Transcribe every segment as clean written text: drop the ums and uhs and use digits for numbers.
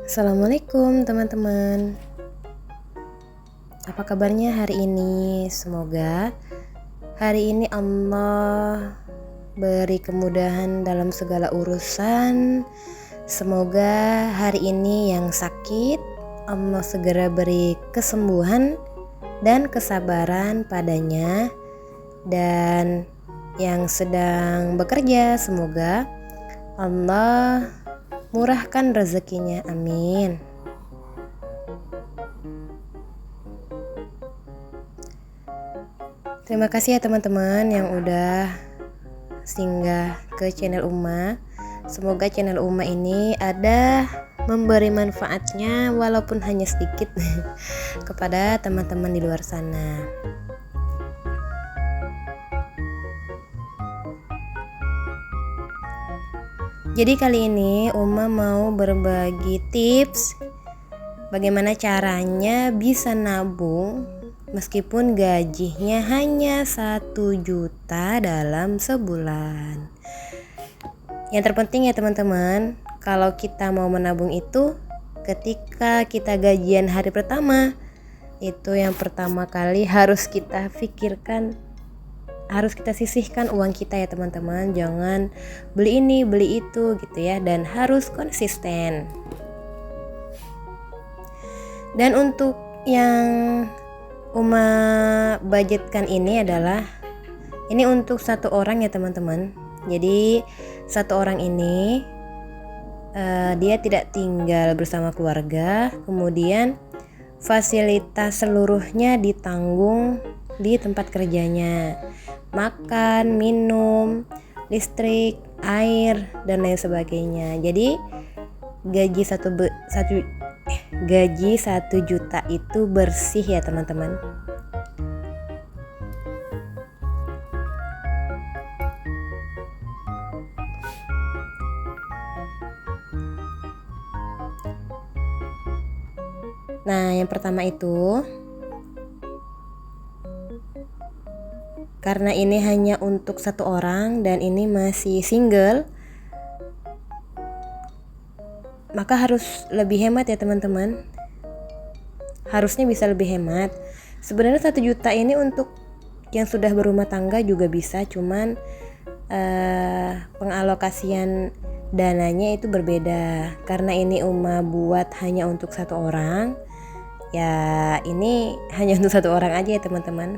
Assalamualaikum teman-teman. Apa kabarnya hari ini? Semoga hari ini Allah beri kemudahan dalam segala urusan. Semoga hari ini yang sakit Allah segera beri kesembuhan dan kesabaran padanya. Dan yang sedang bekerja semoga Allah murahkan rezekinya, amin. Terima kasih ya teman-teman yang udah singgah ke channel Uma. Semoga channel Uma ini ada memberi manfaatnya walaupun hanya sedikit kepada teman-teman di luar sana. Jadi kali ini Uma mau berbagi tips bagaimana caranya bisa nabung meskipun gajinya hanya 1 juta dalam sebulan. Yang terpenting ya teman-teman, kalau kita mau menabung itu ketika kita gajian hari pertama, itu yang pertama kali harus kita pikirkan, harus kita sisihkan uang kita ya teman-teman. Jangan beli ini beli itu gitu ya, dan harus konsisten. Dan untuk yang Uma budgetkan ini adalah ini untuk satu orang ya teman-teman. Jadi satu orang ini dia tidak tinggal bersama keluarga, kemudian fasilitas seluruhnya ditanggung di tempat kerjanya, makan, minum, listrik, air, dan lain sebagainya. Jadi gaji 1 juta itu bersih ya teman-teman. Nah, yang pertama itu karena ini hanya untuk satu orang dan ini masih single, maka harus lebih hemat ya teman-teman. Harusnya bisa lebih hemat. Sebenarnya 1 juta ini untuk yang sudah berumah tangga juga bisa, cuman pengalokasian dananya itu berbeda. Karena ini Uma buat hanya untuk satu orang, ya ini hanya untuk satu orang aja ya teman-teman.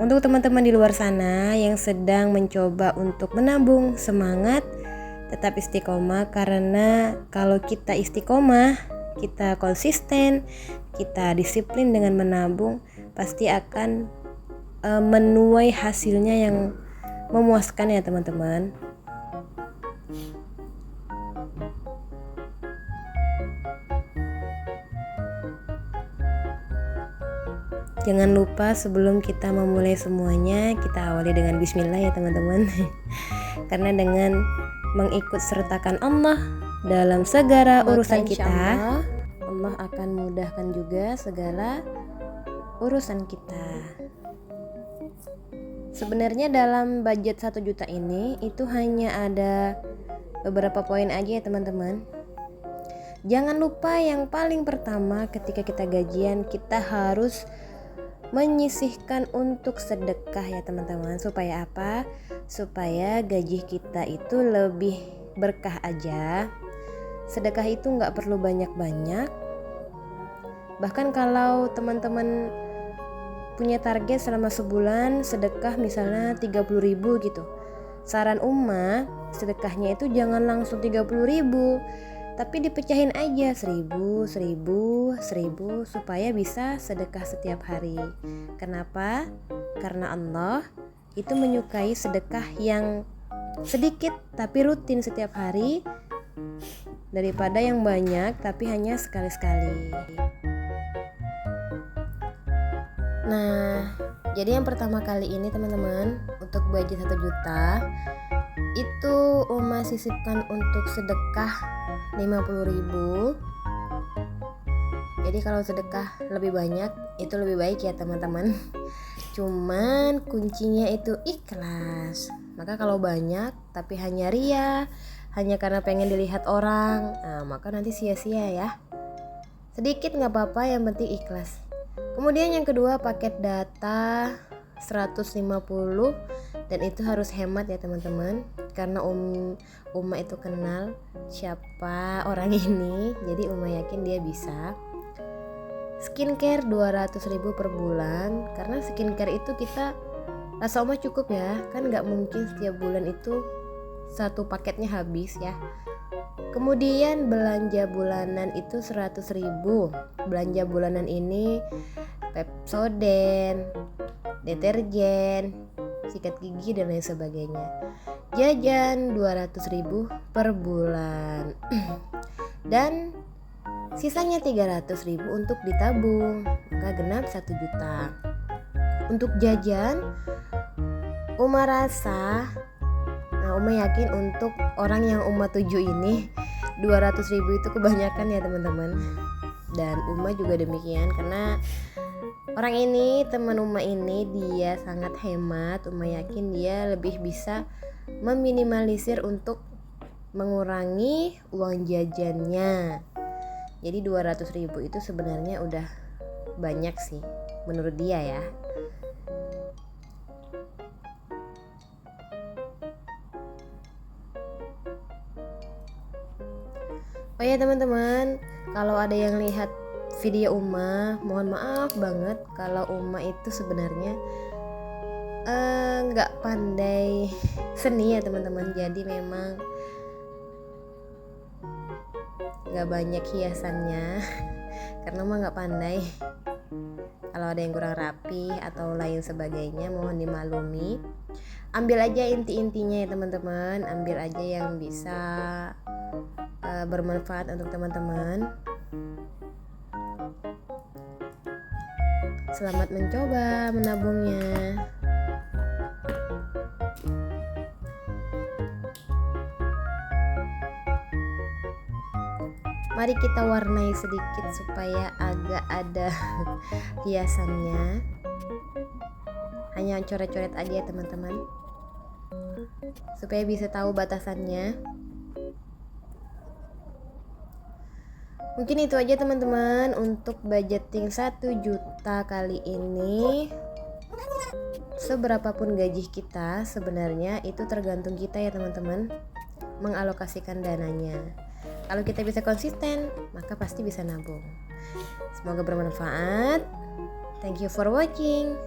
Untuk teman-teman di luar sana yang sedang mencoba untuk menabung, semangat, tetap istiqomah, karena kalau kita istiqomah, kita konsisten, kita disiplin dengan menabung, pasti akan menuai hasilnya yang memuaskan ya teman-teman. Jangan lupa sebelum kita memulai semuanya, kita awali dengan bismillah ya teman-teman. Karena dengan mengikut sertakan Allah dalam segala urusan kita, Allah akan mudahkan juga segala urusan kita. Sebenarnya dalam budget 1 juta ini itu hanya ada beberapa poin aja ya teman-teman. Jangan lupa yang paling pertama ketika kita gajian, kita harus menyisihkan untuk sedekah ya teman-teman. Supaya apa? Supaya gaji kita itu lebih berkah aja. Sedekah itu gak perlu banyak-banyak. Bahkan kalau teman-teman punya target selama sebulan sedekah misalnya 30.000 gitu, saran Uma sedekahnya itu jangan langsung 30.000, tapi dipecahin aja 1.000 supaya bisa sedekah setiap hari. Kenapa? Karena Allah itu menyukai sedekah yang sedikit tapi rutin setiap hari, daripada yang banyak tapi hanya sekali-sekali. Nah, jadi yang pertama kali ini teman-teman, untuk budget 1 juta itu Uma sisipkan untuk sedekah 50.000. Jadi kalau sedekah lebih banyak itu lebih baik ya teman-teman. Cuman kuncinya itu ikhlas. Maka kalau banyak tapi hanya ria, hanya karena pengen dilihat orang, nah maka nanti sia-sia ya. Sedikit nggak apa-apa, yang penting ikhlas. Kemudian yang kedua, paket data 150, dan itu harus hemat ya teman-teman, karena Uma itu kenal siapa orang ini, jadi Uma yakin dia bisa. Skincare 200.000 per bulan, karena skincare itu kita rasa Uma cukup ya, kan nggak mungkin setiap bulan itu satu paketnya habis ya. Kemudian belanja bulanan itu 100.000. Belanja bulanan ini Pepsodent, deterjen, sikat gigi dan lain sebagainya. Jajan 200.000 per bulan. Dan sisanya 300.000 untuk ditabung, maka genap 1 juta. Untuk jajan, Uma rasa, Uma yakin untuk orang yang Uma tuju ini 200.000 itu kebanyakan ya teman-teman. Dan Uma juga demikian, karena orang ini, teman Uma ini, dia sangat hemat. Uma yakin dia lebih bisa meminimalisir untuk mengurangi uang jajannya. Jadi 200.000 itu sebenarnya udah banyak sih menurut dia ya. Oh ya teman-teman, kalau ada yang lihat video Uma, mohon maaf banget kalau Uma itu sebenarnya nggak pandai seni ya teman-teman. Jadi memang nggak banyak hiasannya karena Uma nggak pandai. Kalau ada yang kurang rapi atau lain sebagainya, mohon dimaklumi. Ambil aja inti-intinya ya teman-teman, ambil aja yang bisa bermanfaat untuk teman-teman. Selamat mencoba menabungnya. Mari kita warnai sedikit supaya agak ada hiasannya. Hanya coret-coret aja ya teman-teman, supaya bisa tahu batasannya. Mungkin itu aja teman-teman untuk budgeting 1 juta kali ini. Seberapapun gaji kita, sebenarnya itu tergantung kita ya teman-teman, mengalokasikan dananya. Kalau kita bisa konsisten, maka pasti bisa nabung. Semoga bermanfaat. Thank you for watching.